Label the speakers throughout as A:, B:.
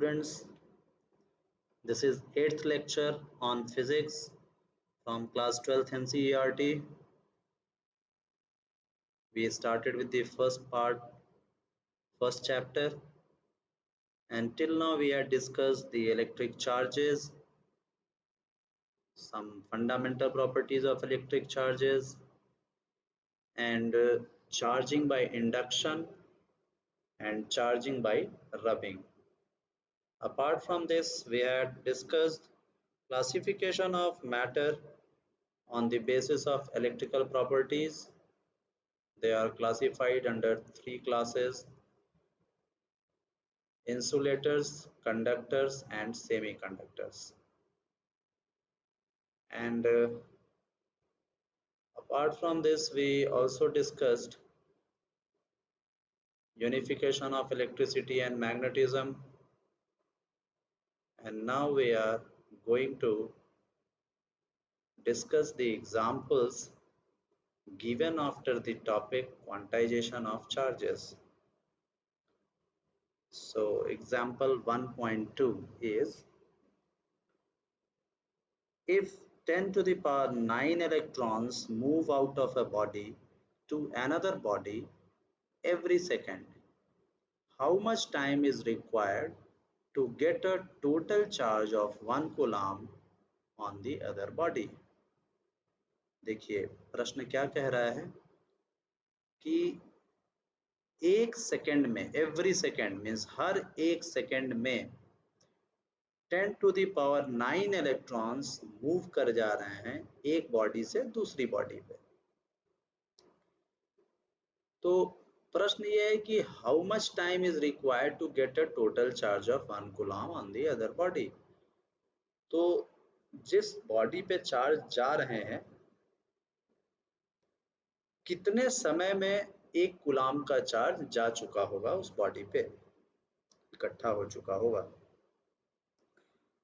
A: students, this is 8th lecture on physics from class 12th NCERT. We started with the first part, first chapter, and till now we had discussed the electric charges, some fundamental properties of electric charges, and charging by induction and charging by rubbing. Apart from this, we had discussed classification of matter on the basis of electrical properties. They are classified under three classes: insulators, conductors, and semiconductors. And apart from this, we also discussed unification of electricity and magnetism. And now we are going to discuss the examples given after the topic quantization of charges. So example 1.2 is, if 10 to the power 9 electrons move out of a body to another body every second, how much time is required to get a total charge of 1 coulomb on the other body? देखिए प्रश्न क्या कह रहा है कि एक second में, every second means हर एक सेकंड में 10 to the power 9 electrons move कर जा रहे हैं एक बॉडी से दूसरी बॉडी पे। तो प्रश्न ये है कि how much time is required to get a total charge of 1 coulomb on the other body. तो जिस बॉडी पे चार्ज जा रहे हैं कितने समय में 1 कूलम्ब का चार्ज जा चुका होगा, उस बॉडी पे इकट्ठा हो चुका होगा।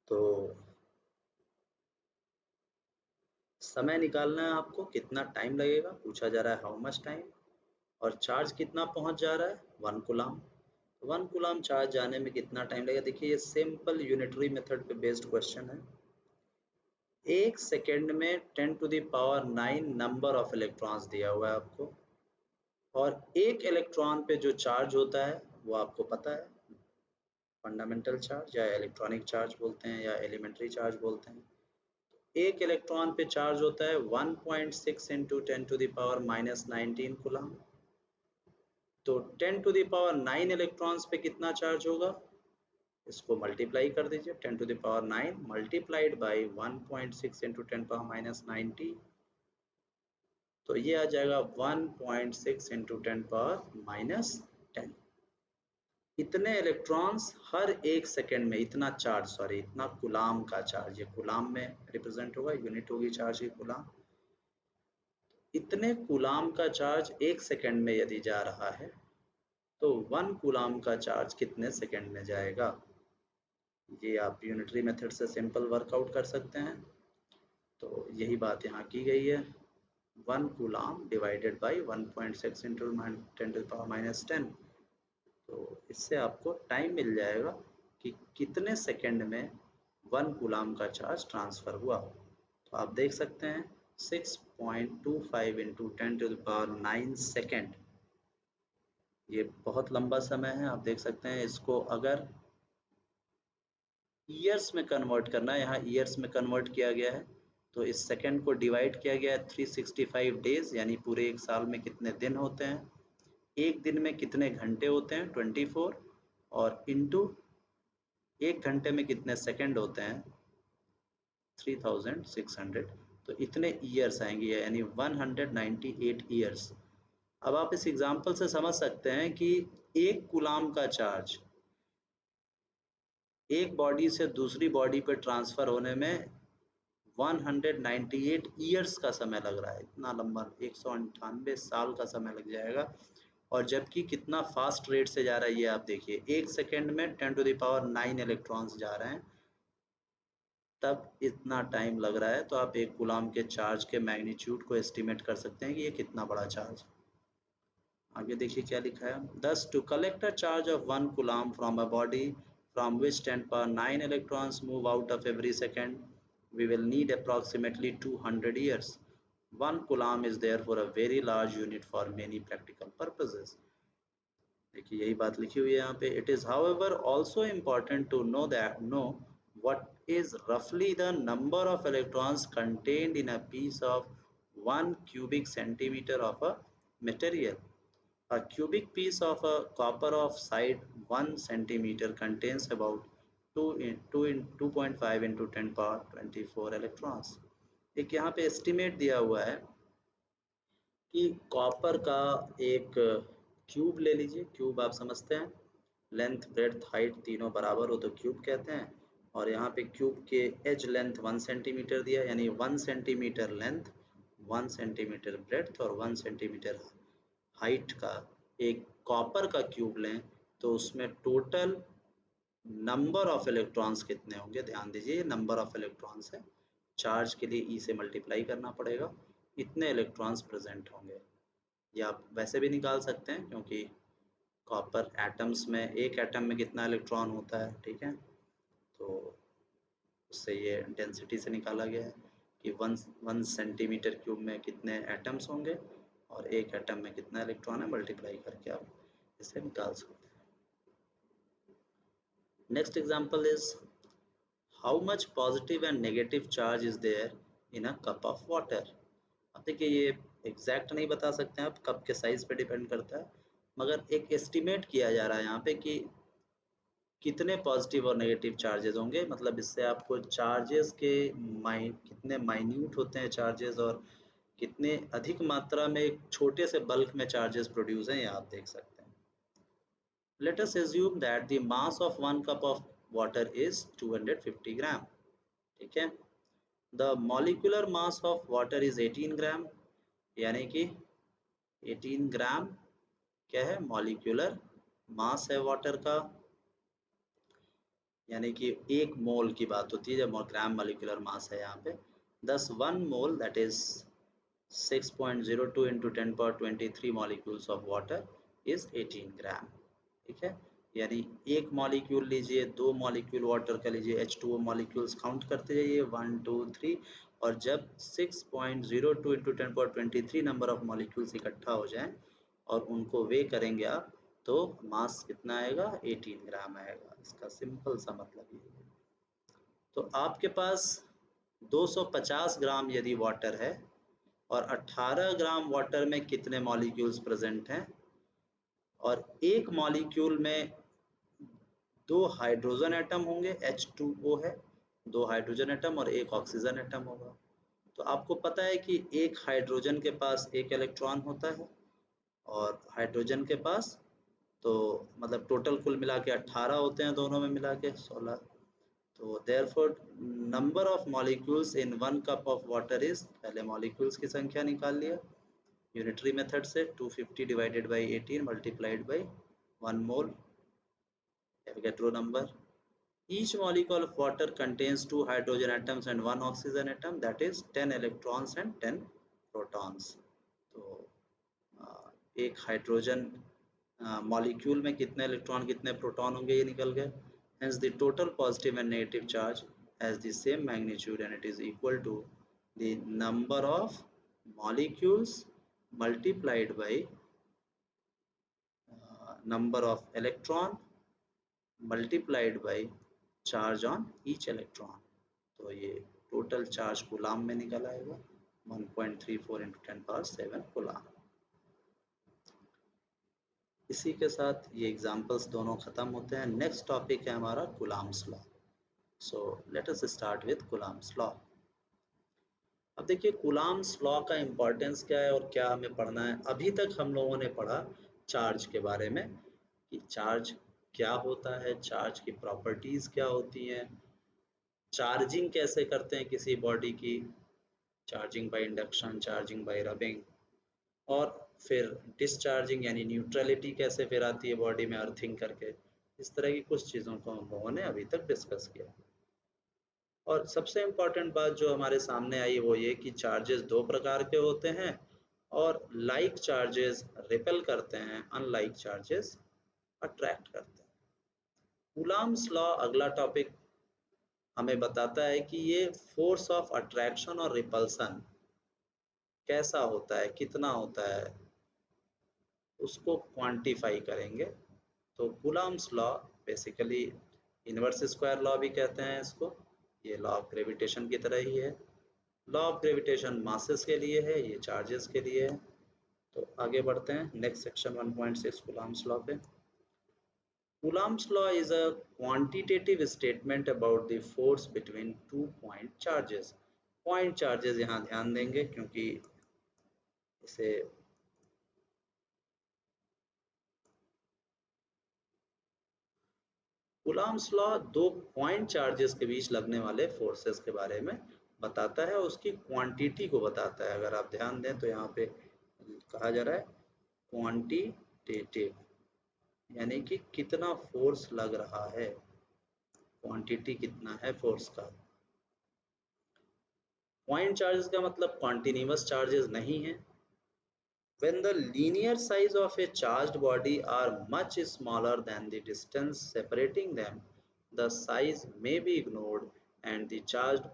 A: तो समय निकालना है आपको, कितना टाइम लगेगा पूछा जा रहा है, हाउ मच टाइम, और चार्ज कितना पहुंच जा रहा है 1 कूलम्ब। 1 कूलम्ब चार्ज जाने में कितना टाइम लगेगा। देखिए ये सिंपल यूनिटरी मेथड पे बेस्ड क्वेश्चन है। एक सेकेंड में 10 to the power 9 number of electrons दिया हुआ है आपको, और एक इलेक्ट्रॉन पे जो चार्ज होता है वो आपको पता है, फंडामेंटल चार्ज या इलेक्ट्रॉनिक चार्ज बोलते हैं या एलिमेंट्री चार्ज बोलते हैं। एक इलेक्ट्रॉन पे चार्ज होता है 1.6 into 10 to the power -19 coulomb. तो 10 टू द पावर 9 इलेक्ट्रॉन्स पे कितना चार्ज होगा, इसको मल्टीप्लाई कर दीजिए। 10 to the power 9 multiplied by 1.6 into 10 power -90, तो ये आ जाएगा 1.6 इंटू 10 पावर -10। इतने इलेक्ट्रॉन्स हर एक सेकेंड में, इतना चार्ज, सॉरी इतना कूलम्ब का चार्ज, ये कूलम्ब में रिप्रेजेंट होगा, यूनिट होगी चार्ज की कूलम्ब। इतने कूलम्ब का चार्ज एक सेकेंड में यदि जा रहा है तो 1 कूलम्ब का चार्ज कितने सेकेंड में जाएगा, ये आप यूनिटरी मेथड से सिंपल वर्कआउट कर सकते हैं। तो यही बात यहाँ की गई है, 1 coulomb divided by 1.6 into 10 to the power -10। तो इससे आपको टाइम मिल जाएगा कि कितने सेकंड में 1 कूलम्ब का चार्ज ट्रांसफर हुआ। तो आप देख सकते हैं 6.25 into 10 to the power 9 second, ये बहुत लंबा समय है। आप देख सकते हैं, इसको अगर ईयर्स में कन्वर्ट करना है, यहाँ ईयर्स में कन्वर्ट किया गया है, तो इस सेकंड को डिवाइड किया गया है 365 डेज, यानी पूरे एक साल में कितने दिन होते हैं, एक दिन में कितने घंटे होते हैं 24, और इनटू एक घंटे में कितने सेकंड होते हैं 3600। तो इतने ईयर्स आएंगे, यानी 198 ईयर्स। अब आप इस एग्जांपल से समझ सकते हैं कि एक कूलम्ब का चार्ज एक बॉडी से दूसरी बॉडी पर ट्रांसफर होने में 198 ईयर्स का समय लग रहा है। इतना लंबा 198 साल का समय लग जाएगा, और जबकि कितना फास्ट रेट से जा रहा है ये आप देखिए। एक सेकेंड में 10 टू द पावर 9 इलेक्ट्रॉन्स जा रहे हैं, तब इतना टाइम लग रहा है। तो आप एक कूलम्ब के चार्ज के मैग्नीट्यूड को एस्टिमेट कर सकते हैं कि ये कितना बड़ा चार्ज। आगे देखिए क्या लिखा है, thus to collect a charge of 1 coulomb from a body from which 10 power 9 electrons move out of every second, we will need approximately 200 years. 1 coulomb is therefore a very large unit for many practical purposes. देखिए यही बात लिखी हुई है यहाँ पे. It is however also important to know what is roughly the number of electrons contained in a piece of 1 cubic centimeter of a material. A cubic piece of a copper of side 1 centimeter contains about 2.5 into 10 power 24 electrons. एक यहाँ पे estimate दिया हुआ है कि copper का एक cube ले लीजिए. क्यूब आप समझते हैं, लेंथ ब्रेड्थ हाइट तीनों बराबर हो तो क्यूब कहते हैं. और यहाँ पे क्यूब के एज लेंथ 1 सेंटीमीटर दिया, यानी 1 सेंटीमीटर लेंथ, 1 सेंटीमीटर ब्रेड्थ और 1 सेंटीमीटर हाइट का एक कॉपर का क्यूब लें तो उसमें टोटल नंबर ऑफ इलेक्ट्रॉन्स कितने होंगे. ध्यान दीजिए ये नंबर ऑफ इलेक्ट्रॉन्स है. चार्ज के लिए ई से मल्टीप्लाई करना पड़ेगा, इतने इलेक्ट्रॉन्स प्रेजेंट होंगे. या आप वैसे भी निकाल सकते हैं क्योंकि कॉपर एटम्स में एक एटम में कितना इलेक्ट्रॉन होता है, ठीक है. तो उससे ये डेंसिटी से निकाला गया है कि 1 सेंटीमीटर क्यूब में कितने एटम्स होंगे और एक एटम में कितना इलेक्ट्रॉन है, मल्टीप्लाई करके आप इसे निकाल सकते हैं. Next example is how much positive and negative charge is there in a cup of water. अब देखिए ये एग्जैक्ट नहीं बता सकते हैं आप, कप के साइज पे डिपेंड करता है, मगर एक एस्टिमेट किया जा रहा है यहाँ पे कि कितने पॉजिटिव और नेगेटिव चार्जेस होंगे. मतलब इससे आपको चार्जेस के कितने माइन्यूट होते हैं चार्जेस और कितने अधिक मात्रा में एक छोटे से बल्क में चार्जेस प्रोड्यूस हैं, ये आप देख सकते हैं. Let us assume that the mass of 1 cup of water is 250 gram. ठीक है. The molecular mass of water is 18 gram. यानी कि 18 ग्राम क्या है, मॉलिक्यूलर मास है वाटर का. यानी कि एक मोल की बात होती है जब ग्राम मॉलिक्यूलर मास है यहाँ पे. 1 मोल that is 6.02 into 10 power 23 molecules of water is 18 ग्राम. ठीक है. यानी एक मॉलिक्यूल लीजिए, 2 मॉलिक्यूल वाटर का लीजिए, H2O मॉलिक्यूल्स काउंट करते जाइए 1 2 3, और जब 6.02 into 10 power 23 number of molecules इकट्ठा हो जाएं और उनको वे करेंगे आप, तो मास कितना आएगा, 18 ग्राम आएगा. इसका सिंपल सा मतलब ये है. तो आपके पास 250 ग्राम यदि वाटर है और 18 ग्राम वाटर में कितने मॉलिक्यूल्स प्रेजेंट हैं, और एक मॉलिक्यूल में 2 हाइड्रोजन एटम होंगे, H2O है, 2 हाइड्रोजन एटम और एक ऑक्सीजन एटम होगा. तो आपको पता है कि एक हाइड्रोजन के पास एक इलेक्ट्रॉन होता है और हाइड्रोजन के पास, तो मतलब टोटल कुल मिला के 18 होते हैं, दोनों में मिला के 16. तो therefore number of molecules in 1 cup of water is, पहले मॉलिक्यूल्स की संख्या निकाल लिया यूनिटरी मेथड से, 250 divided by 18 multiplied by 1 mole, get row number. Each molecule of water contains 2 hydrogen atoms and 1 oxygen atom, that is 10 electrons and 10 protons. तो एक hydrogen molecule में कितने इलेक्ट्रॉन कितने प्रोटॉन होंगे ये निकल गए. Hence the total positive and negative charge has the same magnitude and it is equal to the number of molecules multiplied by number of electron multiplied by charge on each electron. तो ये total charge coulomb में निकल आएगा 1.34 into 10 power 7 coulomb. इसी के साथ ये examples दोनों खत्म होते हैं. नेक्स्ट टॉपिक है हमारा coulombs law. So let us start with coulombs law. अब देखिए कूलाम्स लॉ का इम्पोर्टेंस क्या है और क्या हमें पढ़ना है. अभी तक हम लोगों ने पढ़ा चार्ज के बारे में कि चार्ज क्या होता है, चार्ज की प्रॉपर्टीज क्या होती हैं, चार्जिंग कैसे करते हैं किसी बॉडी की, charging by induction, charging by rubbing, और फिर डिस्चार्जिंग यानी न्यूट्रलिटी कैसे फिर आती है बॉडी में अर्थिंग करके. इस तरह की कुछ चीज़ों को हम लोगों ने अभी तक डिस्कस किया. और सबसे इम्पॉर्टेंट बात जो हमारे सामने आई वो ये कि चार्जेस 2 प्रकार के होते हैं और लाइक चार्जेस रिपेल करते हैं, अनलाइक चार्जेस अट्रैक्ट करते हैं. कूलाम्स लॉ अगला टॉपिक हमें बताता है कि ये फोर्स ऑफ अट्रैक्शन और रिपल्सन कैसा होता है, कितना होता है, उसको क्वांटिफाई करेंगे। तो coulombs law basically inverse square law भी कहते हैं इसको, ये लॉ ऑफ ग्रेविटेशन की तरह ही है। लॉ ऑफ ग्रेविटेशन मासेस के लिए है, ये चार्जेस के लिए है। तो आगे बढ़ते हैं नेक्स्ट सेक्शन 1.6 कूलाम्स लॉ पे। Coulomb's law is a quantitative statement about the force between two point charges. Point charges यहाँ ध्यान देंगे क्योंकि इसे Coulomb's law दो पॉइंट चार्जेस के बीच लगने वाले फोर्सेस के बारे में बताता है, उसकी क्वांटिटी को बताता है। अगर आप ध्यान दें तो यहाँ पे कहा जा रहा है क्वांटिटेटिव, यानी कि कितना फोर्स लग रहा है, क्वांटिटी कितना है फोर्स का। पॉइंट चार्जेस का मतलब कॉन्टिन्यूअस चार्जेस नहीं है। When the linear size of a charged body are much smaller than the distance separating them, the size may be ignored and the charged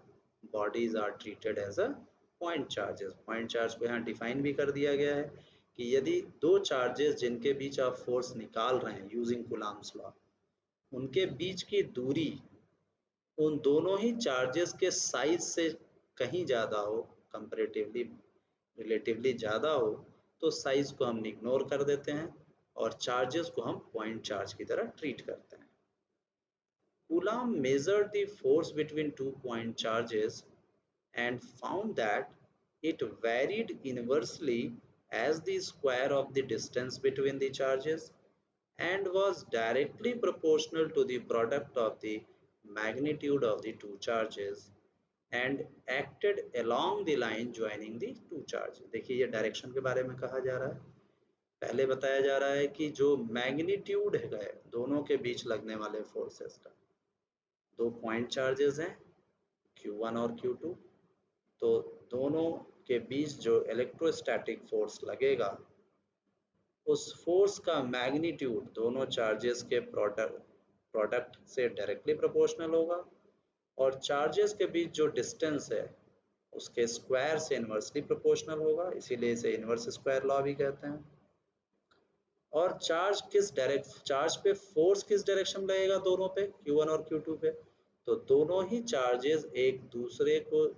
A: bodies are treated as a point charges. Point charge को यहाँ define भी कर दिया गया है कि यदि दो चार्जेस जिनके बीच आप फोर्स निकाल रहे हैं यूजिंग कूलम्ब्स लॉ, उनके बीच की दूरी उन दोनों ही चार्जेस के साइज से कहीं ज़्यादा हो, कंपेरेटिवली रिलेटिवली ज़्यादा हो, तो साइज को हम इग्नोर कर देते हैं और चार्जेस को हम पॉइंट चार्ज की तरह ट्रीट करते हैं। Coulomb measured the force between two point charges and found that it varied inversely as the square of the distance between the charges and was directly proportional to the product of the magnitude of the two charges and acted along the line joining the two charges. देखिए ये direction के बारे में कहा जा रहा है। पहले बताया जा रहा है कि जो मैग्नीट्यूड है दोनों के बीच लगने वाले फोर्सेस का, दो पॉइंट चार्जेस हैं Q1 और Q2, तो दोनों के बीच जो इलेक्ट्रोस्टैटिक फोर्स लगेगा उस फोर्स का मैग्नीट्यूड दोनों चार्जेस के प्रोडक्ट से डायरेक्टली प्रोपोर्शनल होगा और चार्जेस के बीच जो डिस्टेंस है उसके स्क्वायर से इनवर्सली प्रोपोर्शनल होगा, इसीलिए इसे इनवर्स स्क्वायर लॉ भी कहते हैं। और चार्ज पे फोर्स किस डायरेक्शन लगेगा दोनों पे, Q1 और Q2 पे, तो दोनों ही चार्जेस एक दूसरे को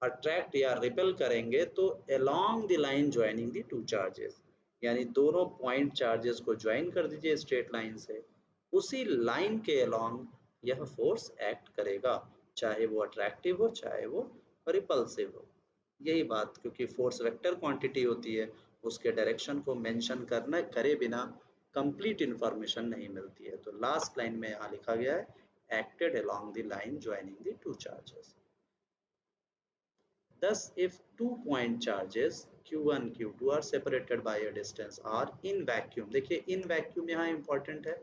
A: अट्रैक्ट या रिपेल करेंगे तो along the line joining the two charges, यानी दोनों पॉइंट चार्जेस को ज्वाइन कर दीजिए स्ट्रेट लाइन से, उसी लाइन के अलोंग यह फोर्स एक्ट करेगा, चाहे वो अट्रैक्टिव हो चाहे वो रिपल्सिव हो। यही बात, क्योंकि फोर्स वेक्टर क्वांटिटी होती है, उसके डायरेक्शन को मेंशन करना करे बिना कंप्लीट इंफॉर्मेशन नहीं मिलती है। तो लास्ट लाइन में यहाँ लिखा गया है acted along the line joining the two charges. Thus, if two point charges Q1 Q2 are separated by a distance r in vacuum, देखिए in vacuum यहाँ important है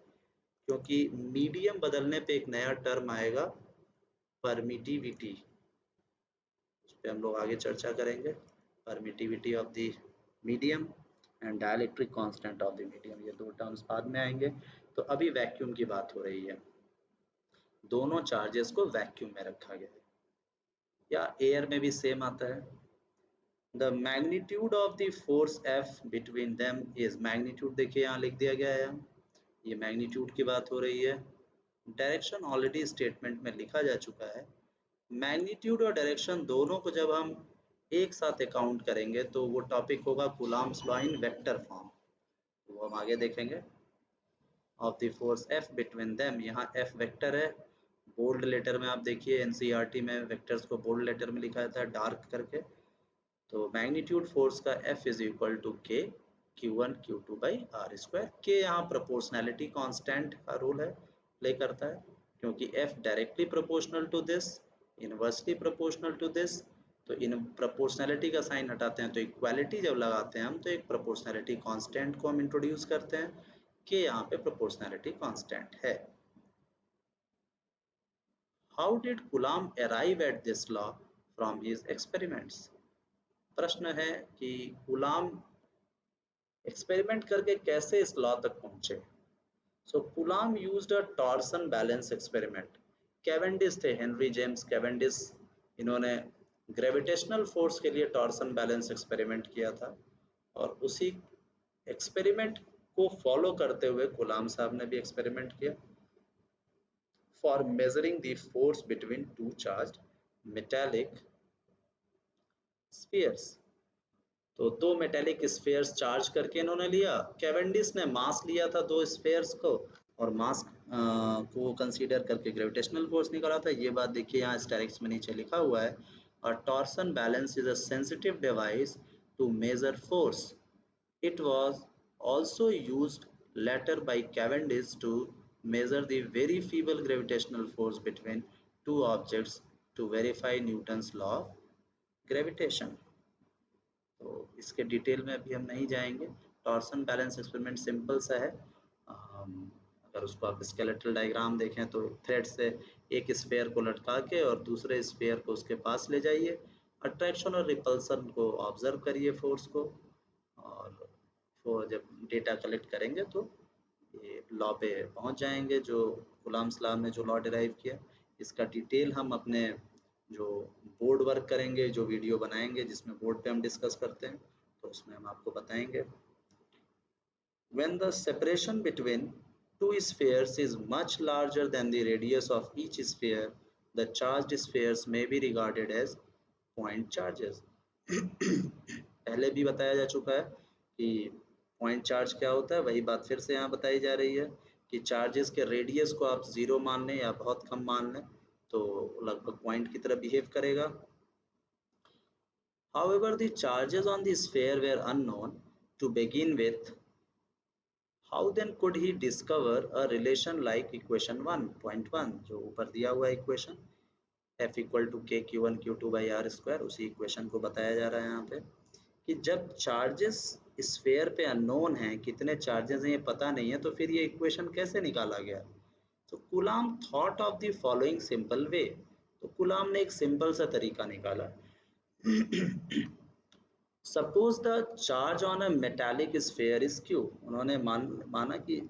A: क्योंकि मीडियम बदलने पे एक नया टर्म आएगा परमिटिविटी, उस पर हम लोग आगे चर्चा करेंगे। Permittivity of the medium and dielectric constant of the medium, ये दो टर्म्स बाद में आएंगे। तो अभी वैक्यूम की बात हो रही है, दोनों चार्जेस को वैक्यूम में रखा गया है या एयर में भी सेम आता है। The magnitude of the force F between them is, magnitude देखिए यहाँ लिख दिया गया है, ये magnitude की बात हो रही है। डायरेक्शन ऑलरेडी स्टेटमेंट में लिखा जा चुका है। मैग्नीट्यूड और डायरेक्शन दोनों को जब हम एक साथ अकाउंट करेंगे तो वो टॉपिक होगा Coulomb's law in vector form, वो हम आगे देखेंगे। Of the force F between them, यहाँ F वेक्टर है, बोल्ड लेटर में आप देखिए NCERT में वेक्टर्स को बोल्ड लेटर में लिखा जाता है डार्क करके। तो मैग्नीट्यूड फोर्स का F is equal to K Q1 Q2 by r square. K यहाँ प्रोपोर्शनैलिटी कांस्टेंट का रोल है, प्ले करता है, क्योंकि F directly proportional to this, inversely proportional to this. तो इन प्रोपोर्शनैलिटी का साइन हटाते हैं तो इक्वालिटी जब लगाते हैं हम तो एक प्रोपोर्शनैलिटी कांस्टेंट को हम इंट्रोड्यूस करते हैं, के यहाँ पे प्रोपोर्शनैलिटी कांस्टेंट है। How did coulomb arrive at this law from his experiments? प्रश्न है कि कूलम्ब एक्सपेरिमेंट करके कैसे इस लॉ तक पहुंचे। So Coulomb used a torsion balance experiment. Cavendish थे, हेनरी जेम्स कैवेंडिश, इन्होंने ग्रेविटेशनल फोर्स के लिए टॉर्सन बैलेंस एक्सपेरिमेंट किया था और उसी एक्सपेरिमेंट को फॉलो करते हुए कूलाम साहब ने भी एक्सपेरिमेंट किया for measuring the force between two charged metallic spheres. तो दो मेटेलिक स्फेयर्स चार्ज करके इन्होंने लिया। कैवेंडिश ने मास लिया था दो स्फेयर्स को और मास को कंसीडर करके ग्रेविटेशनल फोर्स निकाला था। ये बात देखिए यहाँ स्टेरिक्स में नीचे लिखा हुआ है। और torsion balance is a sensitive device to measure force. It was also used later by Cavendish to measure the very feeble gravitational force between two objects to verify Newton's law of gravitation। तो इसके detail में अभी हम नहीं जाएंगे। Torsion balance experiment simple सा है। अगर उसको आप स्केलेटल डायग्राम देखें तो थ्रेड से एक स्फेयर को लटका के और दूसरे स्फेयर को उसके पास ले जाइए, अट्रैक्शन और रिपल्सन को ऑब्जर्व करिए फोर्स को, और वो जब डेटा कलेक्ट करेंगे तो ये लॉ पे पहुंच जाएंगे जो कूलाम्स लॉ ने जो लॉ डिराइव किया। इसका डिटेल हम अपने जो बोर्ड वर्क करेंगे, जो वीडियो बनाएंगे जिसमें बोर्ड पे हम डिस्कस करते हैं, तो उसमें हम आपको बताएंगे। When the separation between two spheres is much larger than the radius of each sphere, the charged spheres may be regarded as point charges। पहले भी बताया जा चुका है कि पॉइंट चार्ज क्या होता है, वही बात फिर से यहाँ बताई जा रही है कि चार्जेस के रेडियस को आप 0 मान लें या बहुत कम मान लें तो लगभग पॉइंट की तरह बिहेव करेगा। However, the charges on the sphere were unknown to begin with. How then could he discover a relation like equation 1.1 जो ऊपर दिया हुआ equation F equal to K Q1 Q2 by r square, उसी equation को बताया जा रहा है यहाँ पे कि जब चार्जेस स्फेयर पे अननोन है, कितने चार्जेस हैं ये पता नहीं है, तो फिर ये इक्वेशन कैसे निकाला गया। तो Coulomb thought of the following simple way. तो कूलाम ने एक सिंपल सा तरीका निकाला। Suppose the charge on a metallic sphere is q. उन्होंने माना कि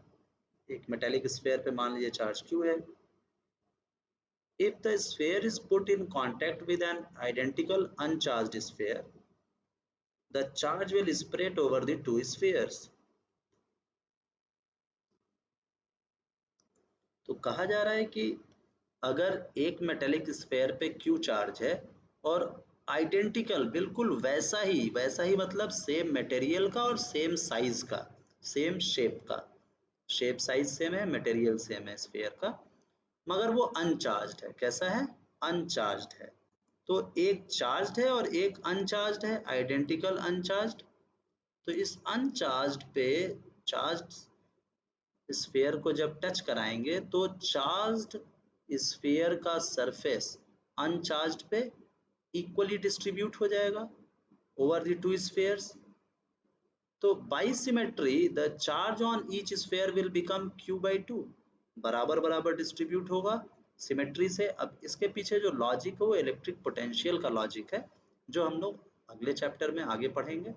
A: एक मेटालिक स्फेयर पे मान लीजिए चार्ज क्यू है। If the sphere is put in contact with an identical uncharged sphere, the charge will spread over the two spheres. तो कहा जा रहा है कि अगर एक मेटालिक स्फेयर पे क्यू चार्ज है और आइडेंटिकल बिल्कुल वैसा ही मतलब सेम मटेरियल का और सेम साइज का, सेम शेप का, शेप साइज सेम है, मटेरियल सेम है स्फेयर का, मगर वो अनचार्ज्ड है। कैसा है? अनचार्ज्ड है। तो एक चार्ज्ड है और एक अनचार्ज्ड है, आइडेंटिकल अनचार्ज्ड। तो इस अनचार्ज्ड पे चार्ज्ड स्फेयर को जब टच कराएंगे तो चार्ज्ड स्फेयर का सरफेस अनचार्ज्ड पे इक्वली डिस्ट्रीब्यूट हो जाएगा ओवर द टू स्फेयर्स। तो by symmetry the charge on each sphere will become q by 2, बराबर बराबर डिस्ट्रीब्यूट होगा सिमेट्री से। अब इसके पीछे जो लॉजिक है वो इलेक्ट्रिक पोटेंशियल का लॉजिक है, जो हम लोग अगले चैप्टर में आगे पढ़ेंगे।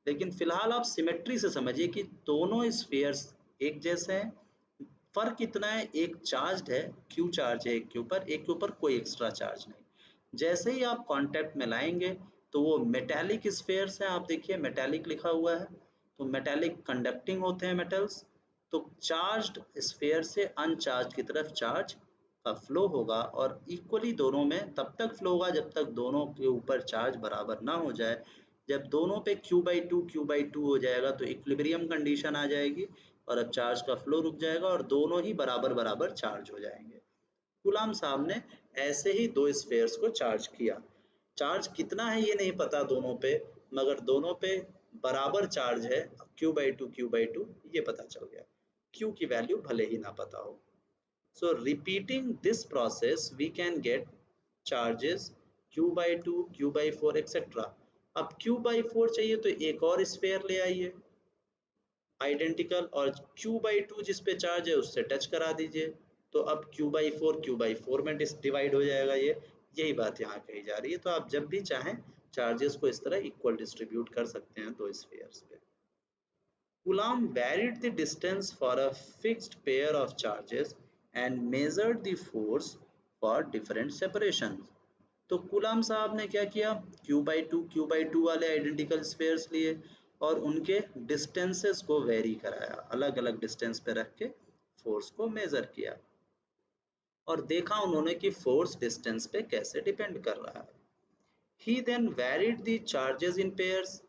A: लेकिन फिलहाल आप सिमेट्री से समझिए कि दोनों स्फेयर्स एक जैसे हैं। फर्क इतना है, एक चार्ज्ड है, क्यू चार्ज है एक के ऊपर कोई एक्स्ट्रा चार्ज नहीं। जैसे ही आप कांटेक्ट में लाएंगे तो वो मेटालिक स्फेयर्स हैं, आप देखिए मेटालिक लिखा हुआ है, तो मेटालिक कंडक्टिंग होते हैं मेटल्स। तो चार्ज्ड स्फेयर से अनचार्ज की तरफ चार्ज का फ्लो होगा और इक्वली दोनों में तब तक फ्लो होगा जब तक दोनों के ऊपर चार्ज बराबर ना हो जाए। जब दोनों पे q by 2 हो जाएगा तो इक्विलिब्रियम कंडीशन आ जाएगी और अब चार्ज का फ्लो रुक जाएगा और दोनों ही बराबर बराबर चार्ज हो जाएंगे। कूलाम साहब ने ऐसे ही दो स्फेयर्स को चार्ज किया। चार्ज कितना है ये नहीं पता दोनों पे, मगर दोनों पे बराबर चार्ज है q by 2 ये पता चल गया। q की वैल्यू भले ही ना पता हो। So repeating this process we can get charges q by 2, q by 4 etc। अब q by 4 चाहिए तो एक और स्फेयर ले आइए आइडेंटिकल, और q by 2 जिस पे चार्ज है उससे टच करा दीजिए, तो अब q by 4 में डिवाइड हो जाएगा। ये यही बात यहाँ कही जा रही है। तो आप जब भी चाहें चार्जेस को इस तरह इक्वल डिस्ट्रीब्यूट कर सकते हैं दो स्फेयर्स पे। Coulomb varied the distance for a fixed pair of charges and measured the force for different separations. तो कूलाम साहब ने क्या किया, Q/2 वाले आइडेंटिकल स्फेयर्स लिए और उनके डिस्टेंसेस को वेरी कराया, अलग अलग डिस्टेंस पे रख के फोर्स को मेजर किया और देखा उन्होंने कि फोर्स डिस्टेंस पे कैसे डिपेंड कर रहा है। He then varied the charges in pairs.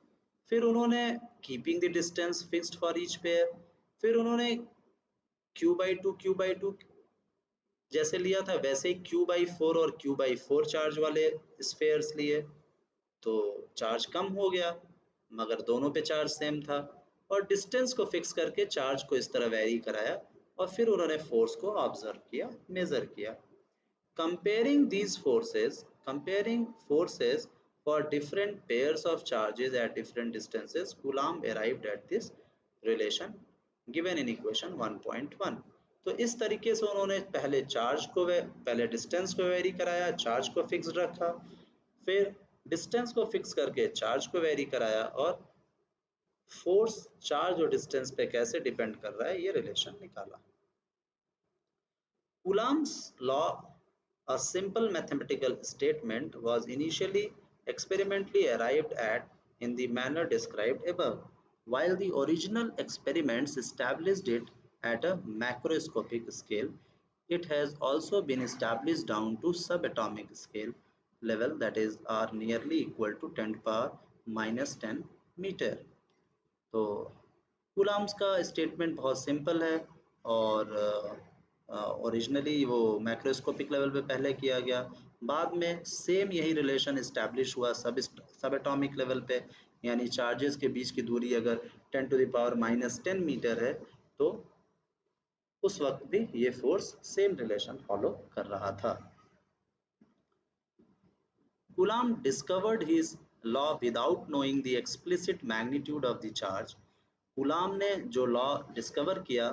A: फिर उन्होंने keeping the distance fixed for each pair, फिर उन्होंने Q/2 जैसे लिया था वैसे ही Q/4 और Q/4 चार्ज वाले स्फेयर्स लिए, तो चार्ज कम हो गया मगर दोनों पे चार्ज सेम था और डिस्टेंस को फिक्स करके चार्ज को इस तरह वेरी कराया और फिर उन्होंने फोर्स को ऑब्जर्व किया, मेजर किया। Comparing forces for different pairs of charges at different distances, Coulomb arrived at this relation given in equation 1.1. तो इस तरीके से उन्होंने पहले डिस्टेंस को वेरी कराया, चार्ज को फिक्स रखा, फिर डिस्टेंस को फिक्स करके चार्ज को वेरी कराया और फोर्स चार्ज और डिस्टेंस पे कैसे डिपेंड कर रहा है ये रिलेशन निकाला। Coulomb's law, a simple mathematical statement, was initially experimentally arrived at in the manner described above, while the original experiments established it at a macroscopic scale. It has also been established down to subatomic scale level, that is are nearly equal to 10 to the power minus 10 meter. तो coulombs का statement बहुत simple है और originally वो macroscopic level पे पहले किया गया, बाद में सेम यही रिलेशन इस्टेब्लिश हुआ सब एटॉमिक लेवल पे, यानी चार्जेस के बीच की दूरी अगर 10 to the power minus 10 metre है तो उस वक्त भी ये फोर्स सेम रिलेशन फॉलो कर रहा था। Coulomb discovered his law without knowing the explicit magnitude of the charge. Coulomb ने जो लॉ डिस्कवर किया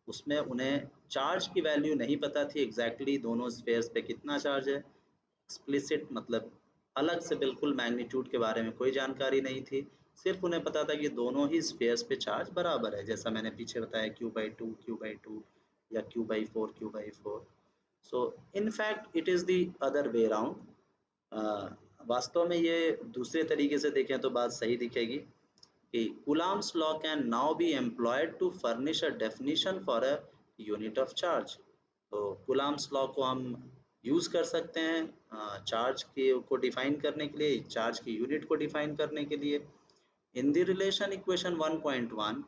A: उसमें उन्हें चार्ज की वैल्यू नहीं पता थी एग्जैक्टली दोनों स्फेयर्स पे कितना चार्ज है, एक्सप्लिसिट मतलब अलग से बिल्कुल मैग्नीट्यूड के बारे में कोई जानकारी नहीं थी, सिर्फ उन्हें पता था कि दोनों ही स्फेयर्स पे चार्ज बराबर है, जैसा मैंने पीछे बताया Q/2 या Q/4 so in fact it is the other way around. वास्तव में ये दूसरे तरीके से देखें तो बात सही दिखेगी कि Coulomb's law can now be employed to furnish a definition for a unit of charge. तो Coulomb's law को हम यूज कर सकते हैं चार्ज के को डिफाइन करने के लिए, चार्ज की यूनिट को डिफाइन करने के लिए। In the relation equation 1.1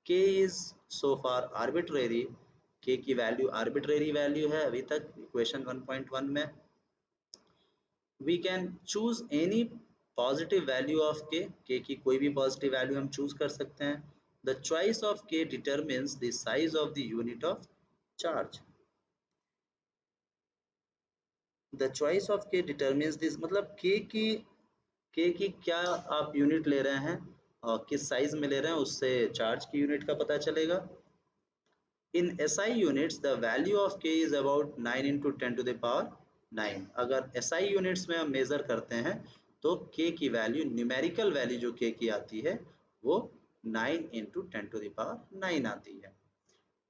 A: k is so far arbitrary, k की वैल्यू आर्बिट्रेरी वैल्यू है अभी तक इक्वेशन 1.1 में। We can choose any positive value of k, k की कोई भी पॉजिटिव वैल्यू हम चूज कर सकते हैं। The choice of k determines the size of the unit of charge. The choice of k determines this, मतलब k की क्या आप यूनिट ले रहे हैं और किस साइज में ले रहे हैं उससे चार्ज की यूनिट का पता चलेगा। In SI units, the value of k is about 9 into 10 to the power 9. अगर SI यूनिट्स में हम मेजर करते हैं तो k की वैल्यू, न्यूमेरिकल वैल्यू जो k की आती है वो 9 into 10 to the power 9 आती है।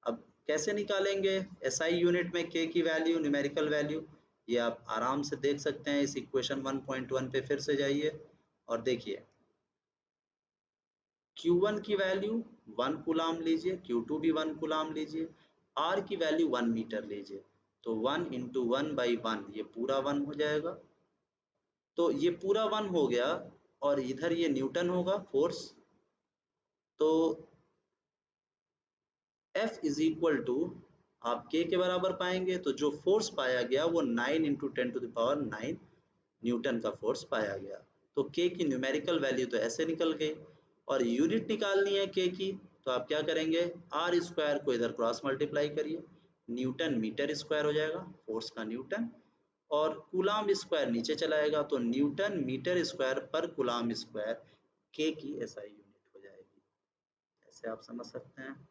A: अब कैसे निकालेंगे SI यूनिट में k की वैल्यू, न्यूमेरिकल वैल्यू, ये आप आराम से देख सकते हैं। इस इक्वेशन 1.1 पे फिर से जाइए और देखिए Q1 की वैल्यू 1 कूलाम लीजिए, Q2 भी 1 कूलाम लीजिए, R की वैल्यू 1 मीटर लीजिए, तो 1 into 1/1 ये पूरा 1 हो जाएगा। तो ये पूरा 1 हो गया और इधर ये न्यूटन होगा फोर्स, तो F इज इक्वल टू आप K के बराबर पाएंगे, तो जो फोर्स पाया गया वो 9 into 10 to the power 9 Newton का फोर्स पाया गया। तो K की न्यूमेरिकल वैल्यू तो ऐसे निकल गई और यूनिट निकालनी है K की, तो आप क्या करेंगे R स्क्वायर को इधर क्रॉस मल्टीप्लाई करिए, न्यूटन मीटर स्क्वायर हो जाएगा, फोर्स का न्यूटन, और कूलाम स्क्वायर नीचे चलाएगा तो न्यूटन मीटर स्क्वायर पर कूलाम स्क्वायर K की SI यूनिट हो जाएगी। ऐसे आप समझ सकते हैं।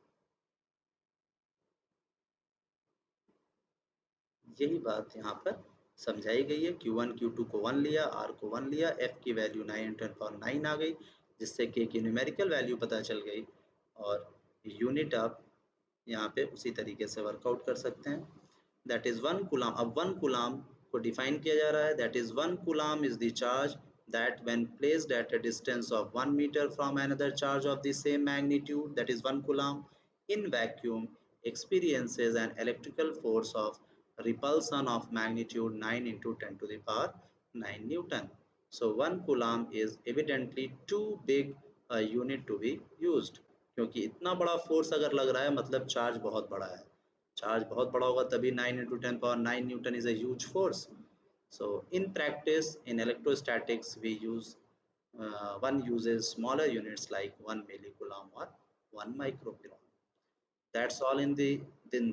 A: यही बात यहाँ पर समझाई गई है। Q1 Q2 को 1 लिया, R को 1 लिया, F की वैल्यू 9 into 10 power 9 आ गई, जिससे K की न्यूमेरिकल वैल्यू पता चल गई और यूनिट आप यहाँ पे उसी तरीके से वर्कआउट कर सकते हैं। That is 1 coulomb. अब 1 कूलम को डिफाइन किया जा रहा है। That is 1 coulomb is the charge that when placed at a distance of 1 meter from another charge of the same magnitude, that is 1 coulomb, in vacuum experiences an electrical force of repulsion of magnitude 9 into 10 to the power 9 Newton. So 1 coulomb is evidently too big a unit to be used. क्योंकि इतना बड़ा force अगर लग रहा है मतलब charge बहुत बड़ा है। चार्ज बहुत बड़ा होगा तभी 9 into 10 power 9 Newton is a huge force. So in practice, in electrostatics, one uses smaller units like 1 millicoulomb or 1 microcoulomb. That's all in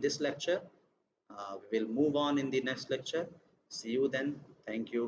A: this lecture. We will move on in the next lecture. See you then. Thank you.